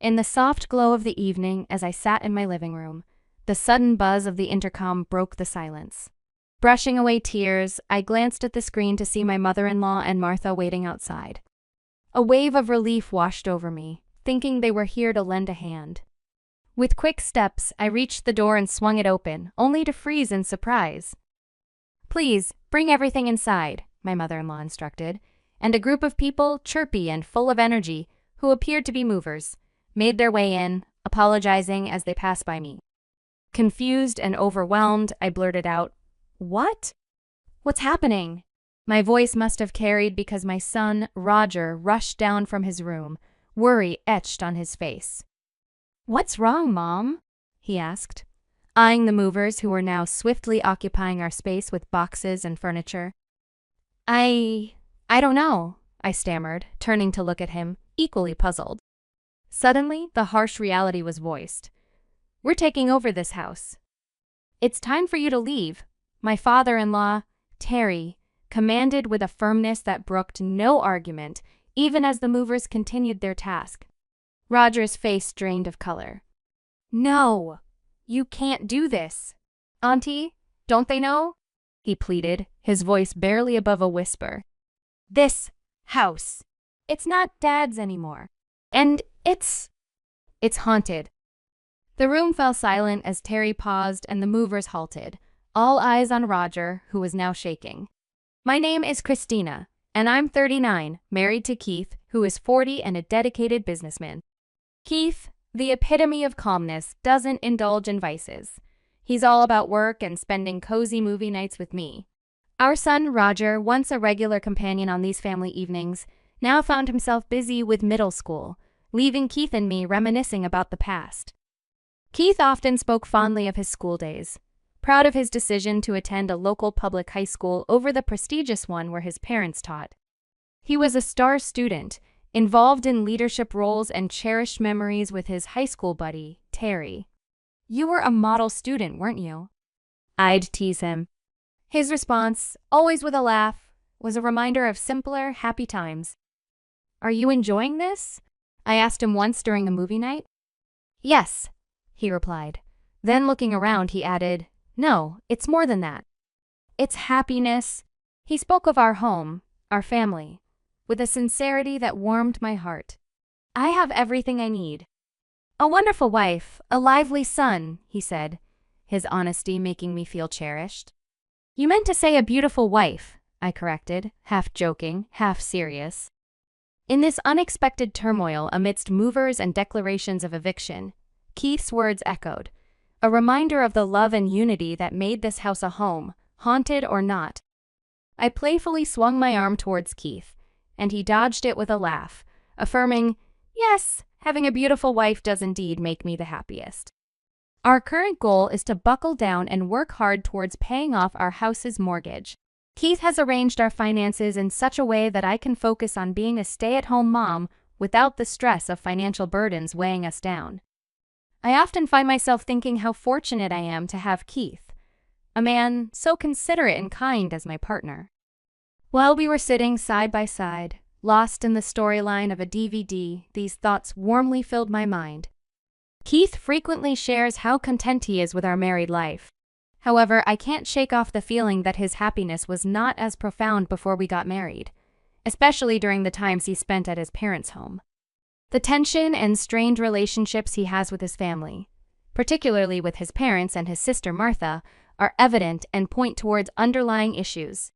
In the soft glow of the evening, as I sat in my living room, the sudden buzz of the intercom broke the silence. Brushing away tears, I glanced at the screen to see my mother-in-law and Martha waiting outside. A wave of relief washed over me, thinking they were here to lend a hand. With quick steps, I reached the door and swung it open, only to freeze in surprise. "Please, bring everything inside," my mother-in-law instructed, and a group of people, chirpy and full of energy, who appeared to be movers, made their way in, apologizing as they passed by me. Confused and overwhelmed, I blurted out, "What? What's happening?" My voice must have carried because my son, Roger, rushed down from his room, worry etched on his face. "What's wrong, Mom?" he asked, eyeing the movers who were now swiftly occupying our space with boxes and furniture. I don't know," I stammered, turning to look at him, equally puzzled. Suddenly, the harsh reality was voiced. "We're taking over this house. It's time for you to leave," my father-in-law, Terry, commanded with a firmness that brooked no argument, even as the movers continued their task. Roger's face drained of color. "No, you can't do this. Auntie, don't they know?" he pleaded, his voice barely above a whisper. "This house, it's not Dad's anymore. And it's haunted." The room fell silent as Terry paused and the movers halted, all eyes on Roger, who was now shaking. "My name is Christina, and I'm 39, married to Keith, who is 40 and a dedicated businessman. Keith, the epitome of calmness, doesn't indulge in vices. He's all about work and spending cozy movie nights with me. Our son, Roger, once a regular companion on these family evenings, now found himself busy with middle school, leaving Keith and me reminiscing about the past. Keith often spoke fondly of his school days, proud of his decision to attend a local public high school over the prestigious one where his parents taught. He was a star student, involved in leadership roles and cherished memories with his high school buddy, Terry. "You were a model student, weren't you?" I'd tease him. His response, always with a laugh, was a reminder of simpler, happy times. "Are you enjoying this?" I asked him once during a movie night. "Yes," he replied. Then looking around, he added, "No, it's more than that. It's happiness." He spoke of our home, our family, with a sincerity that warmed my heart. "I have everything I need. A wonderful wife, a lively son," he said, his honesty making me feel cherished. "You meant to say a beautiful wife," I corrected, half joking, half serious. In this unexpected turmoil amidst movers and declarations of eviction, Keith's words echoed, a reminder of the love and unity that made this house a home, haunted or not. I playfully swung my arm towards Keith, and he dodged it with a laugh, affirming, "Yes, having a beautiful wife does indeed make me the happiest." Our current goal is to buckle down and work hard towards paying off our house's mortgage. Keith has arranged our finances in such a way that I can focus on being a stay-at-home mom without the stress of financial burdens weighing us down. I often find myself thinking how fortunate I am to have Keith, a man so considerate and kind as my partner. While we were sitting side by side, lost in the storyline of a DVD, these thoughts warmly filled my mind. Keith frequently shares how content he is with our married life. However, I can't shake off the feeling that his happiness was not as profound before we got married, especially during the times he spent at his parents' home. The tension and strained relationships he has with his family, particularly with his parents and his sister Martha, are evident and point towards underlying issues.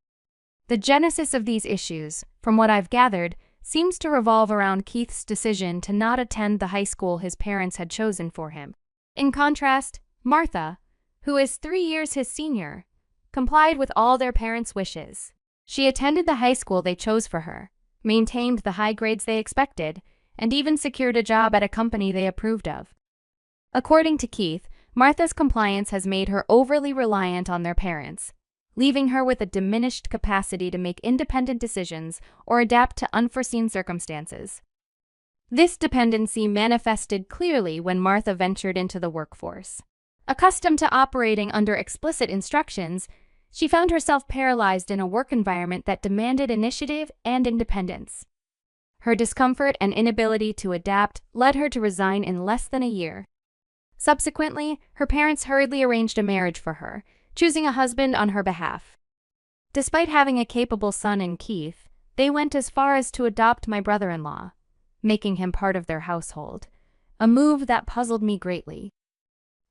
The genesis of these issues, from what I've gathered, seems to revolve around Keith's decision to not attend the high school his parents had chosen for him. In contrast, Martha, who is 3 years his senior, complied with all their parents' wishes. She attended the high school they chose for her, maintained the high grades they expected, and even secured a job at a company they approved of. According to Keith, Martha's compliance has made her overly reliant on their parents, leaving her with a diminished capacity to make independent decisions or adapt to unforeseen circumstances. This dependency manifested clearly when Martha ventured into the workforce. Accustomed to operating under explicit instructions, she found herself paralyzed in a work environment that demanded initiative and independence. Her discomfort and inability to adapt led her to resign in less than a year. Subsequently, her parents hurriedly arranged a marriage for her, choosing a husband on her behalf. Despite having a capable son in Keith, they went as far as to adopt my brother-in-law, making him part of their household, a move that puzzled me greatly.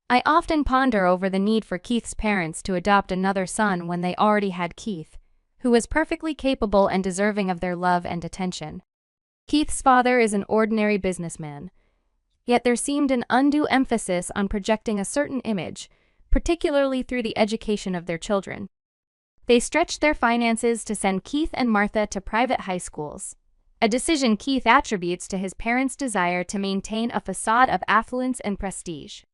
I often ponder over the need for Keith's parents to adopt another son when they already had Keith, who was perfectly capable and deserving of their love and attention. Keith's father is an ordinary businessman, yet there seemed an undue emphasis on projecting a certain image, particularly through the education of their children. They stretched their finances to send Keith and Martha to private high schools, a decision Keith attributes to his parents' desire to maintain a facade of affluence and prestige.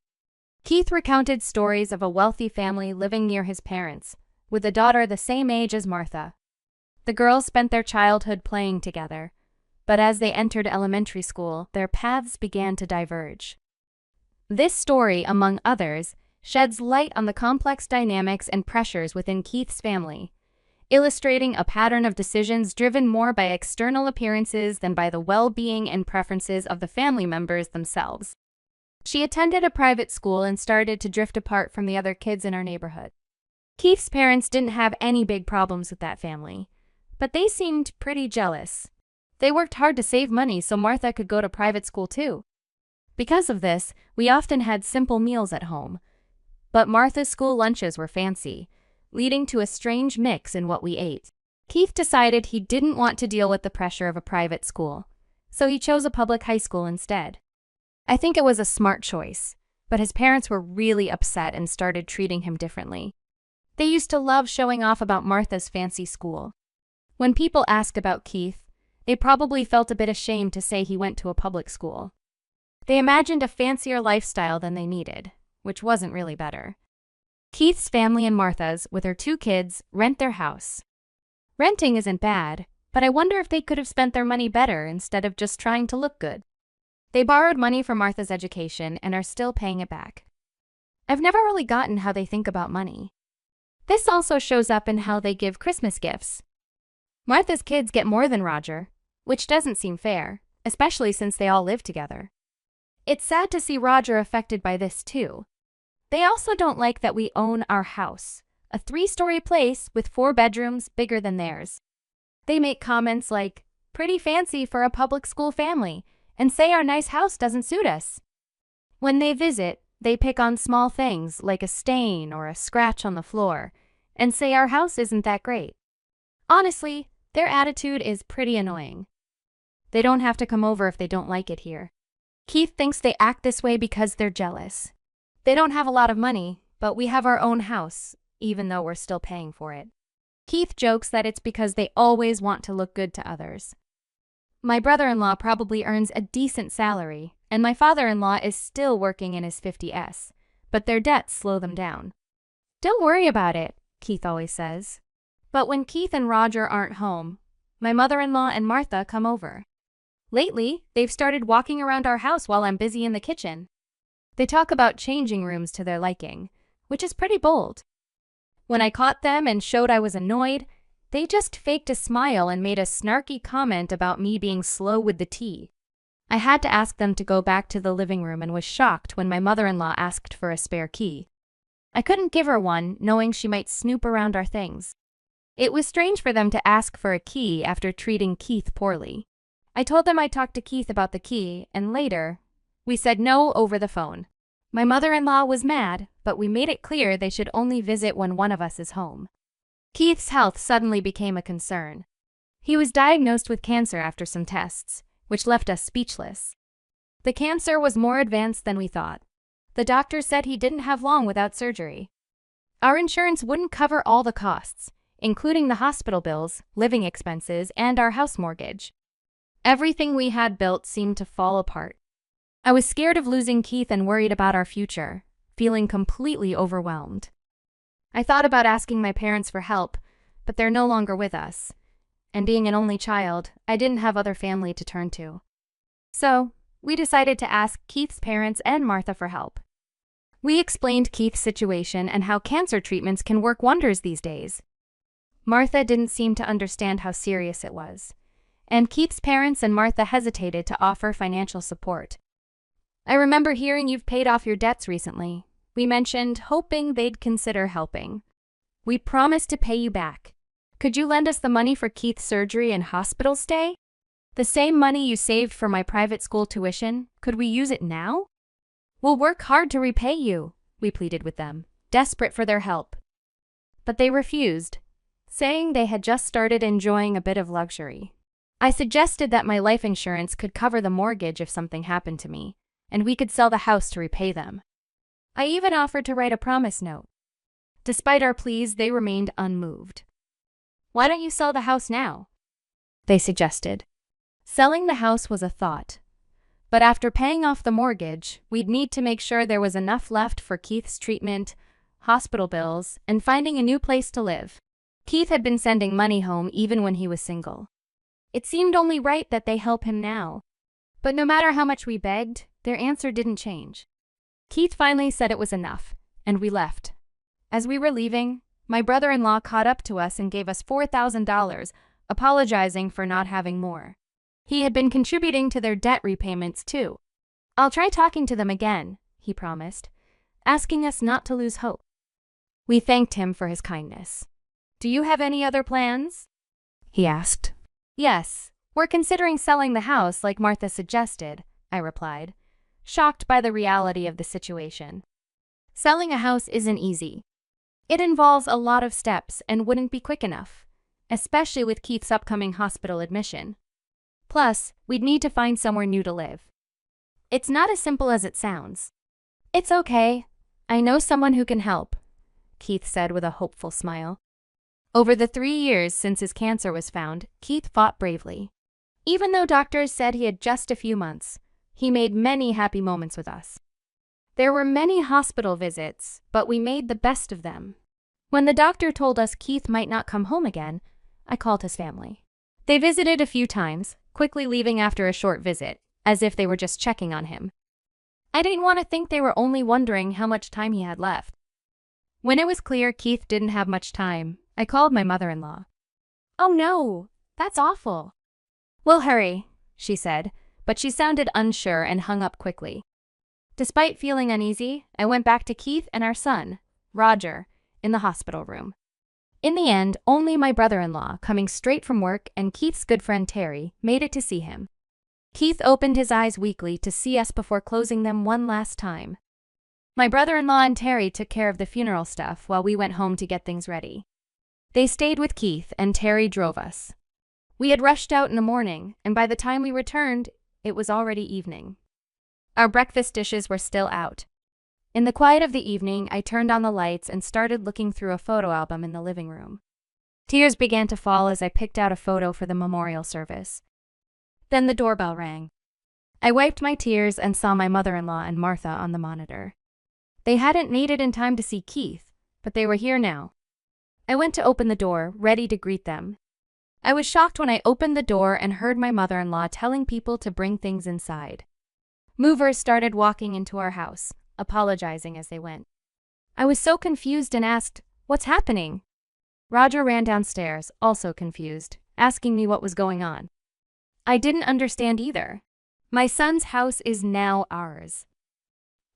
Keith recounted stories of a wealthy family living near his parents, with a daughter the same age as Martha. The girls spent their childhood playing together, but as they entered elementary school, their paths began to diverge. This story, among others, sheds light on the complex dynamics and pressures within Keith's family, illustrating a pattern of decisions driven more by external appearances than by the well-being and preferences of the family members themselves. She attended a private school and started to drift apart from the other kids in our neighborhood. Keith's parents didn't have any big problems with that family, but they seemed pretty jealous. They worked hard to save money so Martha could go to private school too. Because of this, we often had simple meals at home, but Martha's school lunches were fancy, leading to a strange mix in what we ate. Keith decided he didn't want to deal with the pressure of a private school, so he chose a public high school instead. I think it was a smart choice, but his parents were really upset and started treating him differently. They used to love showing off about Martha's fancy school. When people asked about Keith, they probably felt a bit ashamed to say he went to a public school. They imagined a fancier lifestyle than they needed, which wasn't really better. Keith's family and Martha's, with her 2 kids, rent their house. Renting isn't bad, but I wonder if they could have spent their money better instead of just trying to look good. They borrowed money for Martha's education and are still paying it back. I've never really gotten how they think about money. This also shows up in how they give Christmas gifts. Martha's kids get more than Roger, which doesn't seem fair, especially since they all live together. It's sad to see Roger affected by this too. They also don't like that we own our house, a 3-story place with 4 bedrooms bigger than theirs. They make comments like, "Pretty fancy for a public school family," and say our nice house doesn't suit us. When they visit, they pick on small things like a stain or a scratch on the floor, and say our house isn't that great. Honestly, their attitude is pretty annoying. They don't have to come over if they don't like it here. Keith thinks they act this way because they're jealous. They don't have a lot of money, but we have our own house, even though we're still paying for it. Keith jokes that it's because they always want to look good to others. My brother-in-law probably earns a decent salary, and my father-in-law is still working in his 50s, but their debts slow them down. "Don't worry about it," Keith always says. But when Keith and Roger aren't home, my mother-in-law and Martha come over. Lately, they've started walking around our house while I'm busy in the kitchen. They talk about changing rooms to their liking, which is pretty bold. When I caught them and showed I was annoyed, they just faked a smile and made a snarky comment about me being slow with the tea. I had to ask them to go back to the living room and was shocked when my mother-in-law asked for a spare key. I couldn't give her one, knowing she might snoop around our things. It was strange for them to ask for a key after treating Keith poorly. I told them I'd talk to Keith about the key, and later, we said no over the phone. My mother-in-law was mad, but we made it clear they should only visit when one of us is home. Keith's health suddenly became a concern. He was diagnosed with cancer after some tests, which left us speechless. The cancer was more advanced than we thought. The doctor said he didn't have long without surgery. Our insurance wouldn't cover all the costs, including the hospital bills, living expenses, and our house mortgage. Everything we had built seemed to fall apart. I was scared of losing Keith and worried about our future, feeling completely overwhelmed. I thought about asking my parents for help, but they're no longer with us. And being an only child, I didn't have other family to turn to. So, we decided to ask Keith's parents and Martha for help. We explained Keith's situation and how cancer treatments can work wonders these days. Martha didn't seem to understand how serious it was, and Keith's parents and Martha hesitated to offer financial support. "I remember hearing you've paid off your debts recently," we mentioned, hoping they'd consider helping. "We promise to pay you back. Could you lend us the money for Keith's surgery and hospital stay? The same money you saved for my private school tuition, could we use it now? We'll work hard to repay you," we pleaded with them, desperate for their help. But they refused, saying they had just started enjoying a bit of luxury. I suggested that my life insurance could cover the mortgage if something happened to me, and we could sell the house to repay them. I even offered to write a promise note. Despite our pleas, they remained unmoved. "Why don't you sell the house now?" they suggested. Selling the house was a thought. But after paying off the mortgage, we'd need to make sure there was enough left for Keith's treatment, hospital bills, and finding a new place to live. Keith had been sending money home even when he was single. It seemed only right that they help him now. But no matter how much we begged, their answer didn't change. Keith finally said it was enough, and we left. As we were leaving, my brother-in-law caught up to us and gave us $4,000, apologizing for not having more. He had been contributing to their debt repayments too. "I'll try talking to them again," he promised, asking us not to lose hope. We thanked him for his kindness. "Do you have any other plans?" he asked. "Yes, we're considering selling the house like Martha suggested," I replied, shocked by the reality of the situation. Selling a house isn't easy. It involves a lot of steps and wouldn't be quick enough, especially with Keith's upcoming hospital admission. Plus, we'd need to find somewhere new to live. It's not as simple as it sounds. "It's okay. I know someone who can help," Keith said with a hopeful smile. Over the 3 years since his cancer was found, Keith fought bravely. Even though doctors said he had just a few months, he made many happy moments with us. There were many hospital visits, but we made the best of them. When the doctor told us Keith might not come home again, I called his family. They visited a few times, quickly leaving after a short visit, as if they were just checking on him. I didn't want to think they were only wondering how much time he had left. When it was clear Keith didn't have much time, I called my mother-in-law. "Oh no, that's awful." "We'll hurry," she said, but she sounded unsure and hung up quickly. Despite feeling uneasy, I went back to Keith and our son, Roger, in the hospital room. In the end, only my brother-in-law, coming straight from work, and Keith's good friend Terry made it to see him. Keith opened his eyes weakly to see us before closing them one last time. My brother-in-law and Terry took care of the funeral stuff while we went home to get things ready. They stayed with Keith, and Terry drove us. We had rushed out in the morning, and by the time we returned, it was already evening. Our breakfast dishes were still out. In the quiet of the evening, I turned on the lights and started looking through a photo album in the living room. Tears began to fall as I picked out a photo for the memorial service. Then the doorbell rang. I wiped my tears and saw my mother-in-law and Martha on the monitor. They hadn't made it in time to see Keith, but they were here now. I went to open the door, ready to greet them. I was shocked when I opened the door and heard my mother-in-law telling people to bring things inside. Movers started walking into our house, apologizing as they went. I was so confused and asked, "What's happening?" Roger ran downstairs, also confused, asking me what was going on. I didn't understand either. "My son's house is now ours."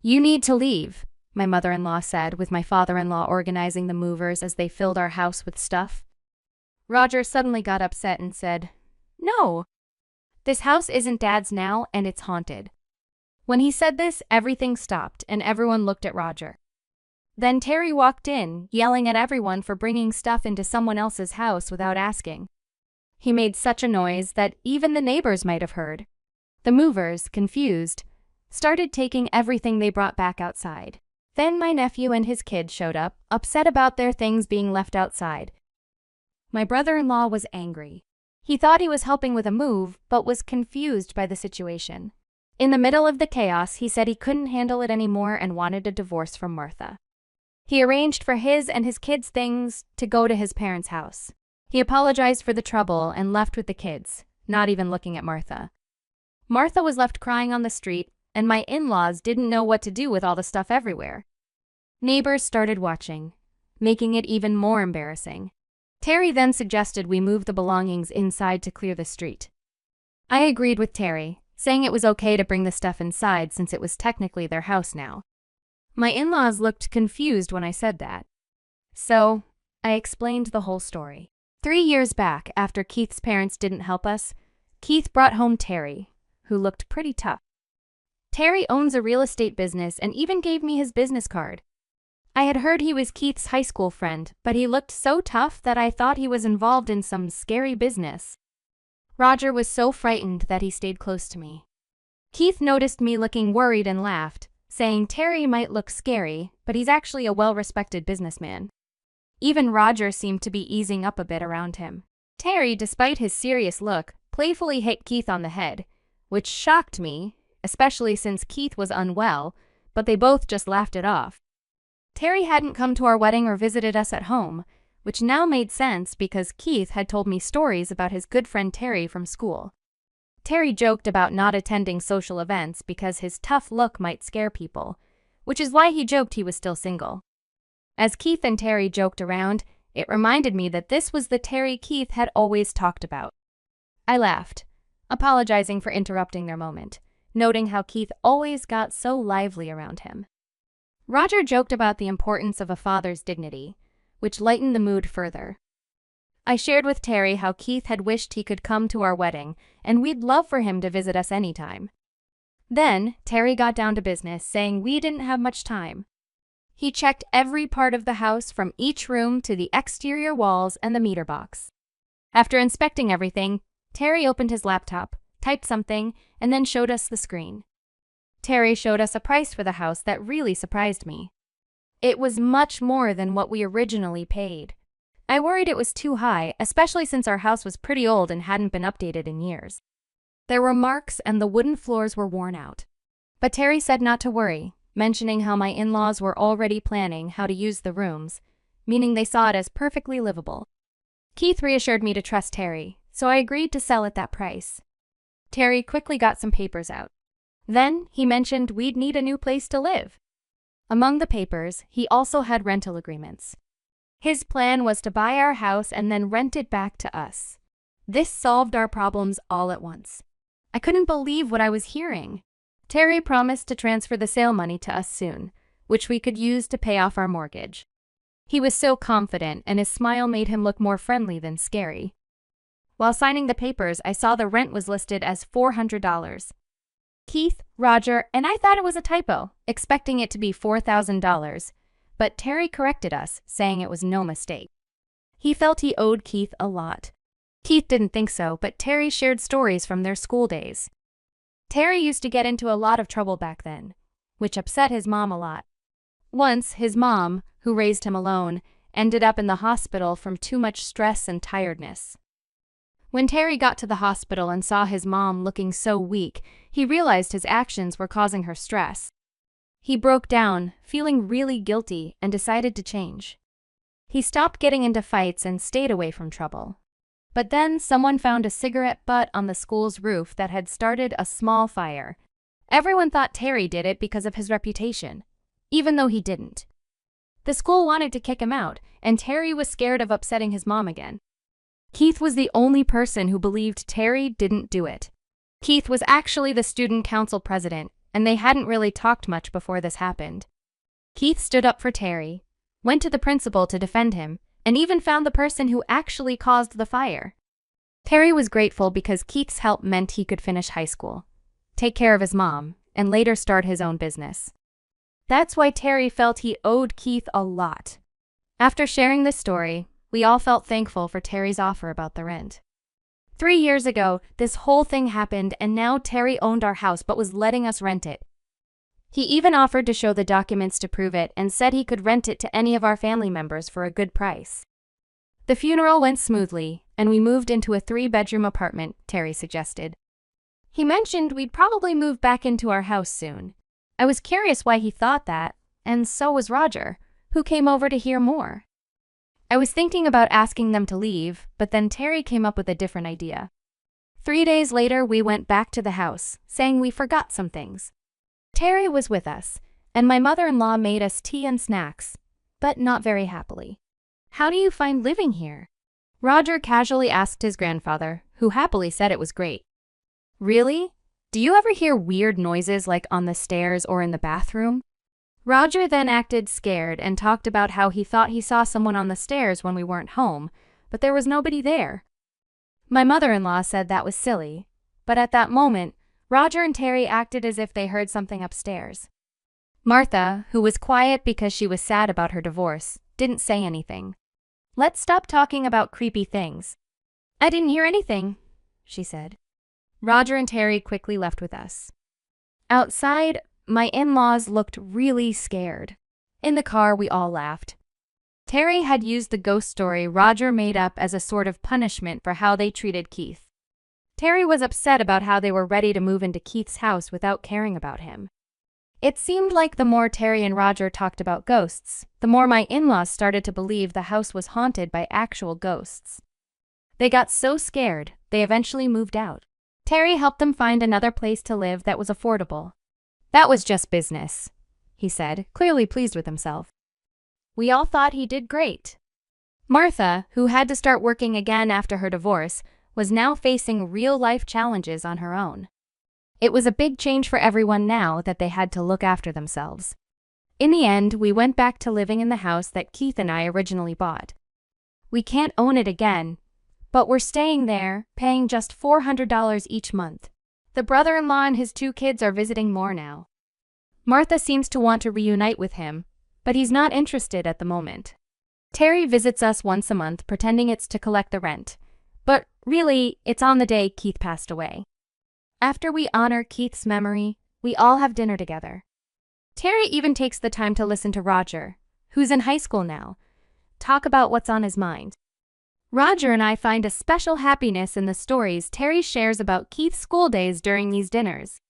"You need to leave," my mother-in-law said, with my father-in-law organizing the movers as they filled our house with stuff. Roger suddenly got upset and said, "No. This house isn't Dad's now, and it's haunted." When he said this, everything stopped and everyone looked at Roger. Then Terry walked in, yelling at everyone for bringing stuff into someone else's house without asking. He made such a noise that even the neighbors might have heard. The movers, confused, started taking everything they brought back outside. Then my nephew and his kid showed up, upset about their things being left outside. My brother-in-law was angry. He thought he was helping with a move, but was confused by the situation. In the middle of the chaos, he said he couldn't handle it anymore and wanted a divorce from Martha. He arranged for his and his kids' things to go to his parents' house. He apologized for the trouble and left with the kids, not even looking at Martha. Martha was left crying on the street, and my in-laws didn't know what to do with all the stuff everywhere. Neighbors started watching, making it even more embarrassing. Terry then suggested we move the belongings inside to clear the street. I agreed with Terry, saying it was okay to bring the stuff inside since it was technically their house now. My in-laws looked confused when I said that. So, I explained the whole story. 3 years back, after Keith's parents didn't help us, Keith brought home Terry, who looked pretty tough. Terry owns a real estate business and even gave me his business card. I had heard he was Keith's high school friend, but he looked so tough that I thought he was involved in some scary business. Roger was so frightened that he stayed close to me. Keith noticed me looking worried and laughed, saying Terry might look scary, but he's actually a well-respected businessman. Even Roger seemed to be easing up a bit around him. Terry, despite his serious look, playfully hit Keith on the head, which shocked me, especially since Keith was unwell, but they both just laughed it off. Terry hadn't come to our wedding or visited us at home, which now made sense because Keith had told me stories about his good friend Terry from school. Terry joked about not attending social events because his tough look might scare people, which is why he joked he was still single. As Keith and Terry joked around, it reminded me that this was the Terry Keith had always talked about. I laughed, apologizing for interrupting their moment, noting how Keith always got so lively around him. Roger joked about the importance of a father's dignity, which lightened the mood further. I shared with Terry how Keith had wished he could come to our wedding, and we'd love for him to visit us anytime. Then, Terry got down to business, saying we didn't have much time. He checked every part of the house from each room to the exterior walls and the meter box. After inspecting everything, Terry opened his laptop, typed something, and then showed us the screen. Terry showed us a price for the house that really surprised me. It was much more than what we originally paid. I worried it was too high, especially since our house was pretty old and hadn't been updated in years. There were marks and the wooden floors were worn out. But Terry said not to worry, mentioning how my in-laws were already planning how to use the rooms, meaning they saw it as perfectly livable. Keith reassured me to trust Terry, so I agreed to sell at that price. Terry quickly got some papers out. Then, he mentioned we'd need a new place to live. Among the papers, he also had rental agreements. His plan was to buy our house and then rent it back to us. This solved our problems all at once. I couldn't believe what I was hearing. Terry promised to transfer the sale money to us soon, which we could use to pay off our mortgage. He was so confident, and his smile made him look more friendly than scary. While signing the papers, I saw the rent was listed as $400. Keith, Roger, and I thought it was a typo, expecting it to be $4,000, but Terry corrected us, saying it was no mistake. He felt he owed Keith a lot. Keith didn't think so, but Terry shared stories from their school days. Terry used to get into a lot of trouble back then, which upset his mom a lot. Once, his mom, who raised him alone, ended up in the hospital from too much stress and tiredness. When Terry got to the hospital and saw his mom looking so weak, he realized his actions were causing her stress. He broke down, feeling really guilty, and decided to change. He stopped getting into fights and stayed away from trouble. But then someone found a cigarette butt on the school's roof that had started a small fire. Everyone thought Terry did it because of his reputation, even though he didn't. The school wanted to kick him out, and Terry was scared of upsetting his mom again. Keith was the only person who believed Terry didn't do it. Keith was actually the student council president, and they hadn't really talked much before this happened. Keith stood up for Terry, went to the principal to defend him, and even found the person who actually caused the fire. Terry was grateful because Keith's help meant he could finish high school, take care of his mom, and later start his own business. That's why Terry felt he owed Keith a lot. After sharing this story, we all felt thankful for Terry's offer about the rent. 3 years ago, this whole thing happened, and now Terry owned our house but was letting us rent it. He even offered to show the documents to prove it and said he could rent it to any of our family members for a good price. The funeral went smoothly, and we moved into a 3-bedroom apartment, Terry suggested. He mentioned we'd probably move back into our house soon. I was curious why he thought that, and so was Roger, who came over to hear more. I was thinking about asking them to leave, but then Terry came up with a different idea. 3 days later, we went back to the house, saying we forgot some things. Terry was with us, and my mother-in-law made us tea and snacks, but not very happily. "How do you find living here?" Roger casually asked his grandfather, who happily said it was great. Really? Do you ever hear weird noises like on the stairs or in the bathroom? Roger then acted scared and talked about how he thought he saw someone on the stairs when we weren't home, but there was nobody there. My mother-in-law said that was silly, but at that moment, Roger and Terry acted as if they heard something upstairs. Martha, who was quiet because she was sad about her divorce, didn't say anything. "Let's stop talking about creepy things." "I didn't hear anything," she said. Roger and Terry quickly left with us. Outside, my in-laws looked really scared. In the car, we all laughed. Terry had used the ghost story Roger made up as a sort of punishment for how they treated Keith. Terry was upset about how they were ready to move into Keith's house without caring about him. It seemed like the more Terry and Roger talked about ghosts, the more my in-laws started to believe the house was haunted by actual ghosts. They got so scared, they eventually moved out. Terry helped them find another place to live that was affordable. "That was just business," he said, clearly pleased with himself. We all thought he did great. Martha, who had to start working again after her divorce, was now facing real-life challenges on her own. It was a big change for everyone now that they had to look after themselves. In the end, we went back to living in the house that Keith and I originally bought. We can't own it again, but we're staying there, paying just $400 each month. The brother-in-law and his 2 kids are visiting more now. Martha seems to want to reunite with him, but he's not interested at the moment. Terry visits us once a month, pretending it's to collect the rent, but really, it's on the day Keith passed away. After we honor Keith's memory, we all have dinner together. Terry even takes the time to listen to Roger, who's in high school now, talk about what's on his mind. Roger and I find a special happiness in the stories Terry shares about Keith's school days during these dinners.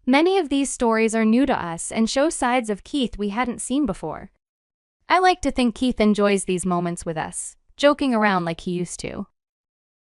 Many of these stories are new to us and show sides of Keith we hadn't seen before. I like to think Keith enjoys these moments with us, joking around like he used to.